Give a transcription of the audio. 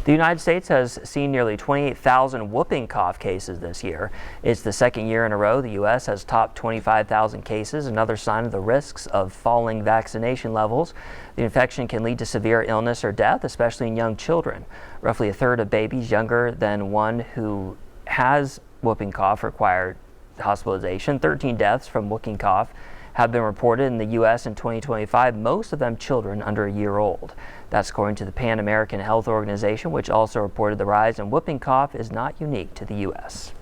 The United States has seen nearly 28,000 whooping cough cases this year. It's the second year in a row the U.S. has topped 25,000 cases, another sign of the risks of falling vaccination levels. The infection can lead to severe illness or death, especially in young children. Roughly a third of babies younger than one who has whooping cough require hospitalization. 13 deaths from whooping cough have been reported in the U.S. in 2025, most of them children under a year old. That's according to the Pan American Health Organization, which also reported the rise in whooping cough is not unique to the U.S.